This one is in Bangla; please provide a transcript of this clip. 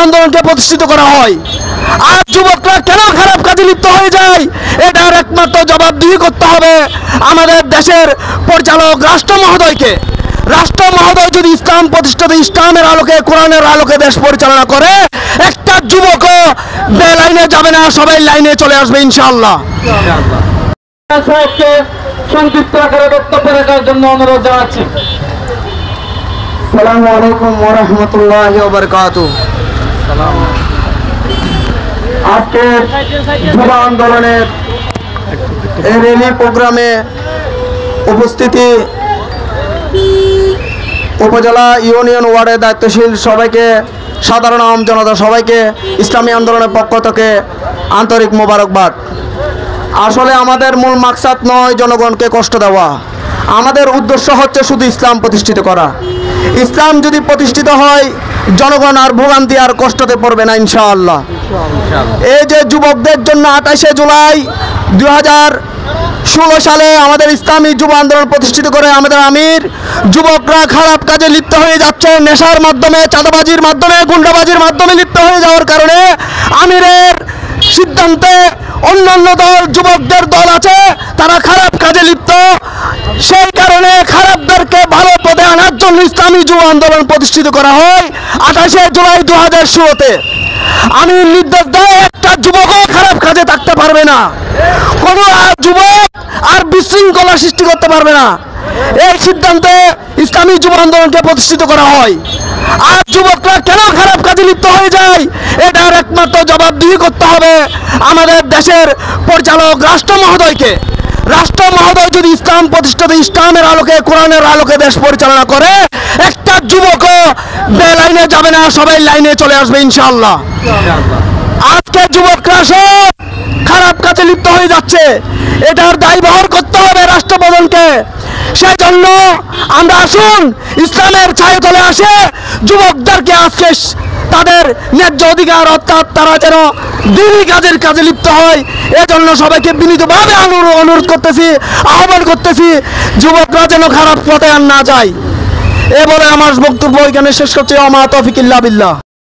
আন্দোলনকে প্রতিষ্ঠিত করা হয়। আর যুবকরা কেন খারাপ কাজে লিপ্ত হয়ে যায়, এটার একমাত্র জবাবদিহি করতে হবে আমাদের দেশের পরিচালক রাষ্ট্র মহোদয়কে। রাষ্ট্র মহোদয় যদি ইসলাম প্রতিষ্ঠিত, ইসলামের আলোকে, কোরআনের আলোকে দেশ পরিচালনা করে, একটা যুবকও বেলাইনে যাবে না, সবাই লাইনে চলে আসবে ইনশাআল্লাহ। সংক্ষিপ্ত আকারে বক্তব্য রাখার জন্য অনুরোধ জানাচ্ছি। আসসালামু আলাইকুম ওয়া রাহমাতুল্লাহি ওয়া বারাকাতুহু। আজকে যুব আন্দোলনের এই র্যালি প্রোগ্রামে উপস্থিতি উপজেলা ইউনিয়ন ওয়ার্ডের দায়িত্বশীল সবাইকে, সাধারণ আম জনতা সবাইকে ইসলামী আন্দোলনের পক্ষ থেকে আন্তরিক মোবারকবাদ। আসলে আমাদের মূল মাকসাদ নয় জনগণকে কষ্ট দেওয়া, আমাদের উদ্দেশ্য হচ্ছে শুধু ইসলাম প্রতিষ্ঠিত করা। ইসলাম যদি প্রতিষ্ঠিত হয়, জনগণ আর ভোগান্তি আর কষ্টতে পড়বে না ইনশাআল্লাহ। এই যে যুবকদের জন্য 28শে জুলাই 2016 সালে আমাদের ইসলামী যুব আন্দোলন প্রতিষ্ঠিত করে আমাদের আমির, যুবকরা খারাপ কাজে লিপ্ত হয়ে যাচ্ছে, নেশার মাধ্যমে, চাঁদাবাজির মাধ্যমে, গুন্ডাবাজির মাধ্যমে লিপ্ত হয়ে যাওয়ার কারণে আমিরের সিদ্ধান্তে অন্যান্য দল, যুবকদের দল আছে, তারা খারাপ কাজে লিপ্ত। সেই কারণে খারাপদেরকে ভালো পথে আনার জন্য ইসলামী যুব আন্দোলন প্রতিষ্ঠিত করা হয় 28শে জুলাই 2016-তে। আমি নির্দেশ দেয়, একটা যুবকও খারাপ কাজে থাকতে পারবে না, কোনো যুবক আর বিশৃঙ্খলা সৃষ্টি করতে পারবে না। এই সিদ্ধান্তে ইসলামী যুব আন্দোলনকে প্রতিষ্ঠিত করা হয়। আর যুবকরা কেন খারাপ কাজে লিপ্ত হয়ে যায়, এটার একমাত্র জবাবদিহি করতে হবে আমাদের দেশের পরিচালক রাষ্ট্র মহোদয়কে। রাষ্ট্র মহোদয় যদি ইসলাম প্রতিষ্ঠিত, ইসলামের আলোকে, কোরআনের আলোকে দেশ পরিচালনা করে, একটা যুবকও বেলাইনে যাবে না, সবাই লাইনে চলে আসবে ইনশাআল্লাহ। আজকে যুবকরা সব খারাপ কাজে লিপ্ত হয়ে যাচ্ছে, এটার দায়ভার করতে হবে রাষ্ট্রপ্রধানকে। সেই জন্য আমরা আসুন ইসলামের ছায়াতলে আসে যুবকদেরকে আজকে তাদের ন্যায্য অধিকার, অর্থাৎ তারা যেন দিনই কাজের কাজে লিপ্ত হয়, এজন্য সবাইকে বিনীতভাবে অনুরোধ করতেছি, আহ্বান করতেছি, যুবকরা যেন খারাপ পথে আর না যায়। এ বলে আমার বক্তব্য এখানে শেষ করছি। ওয়া মা তাওফিক ইল্লা বিল্লাহ।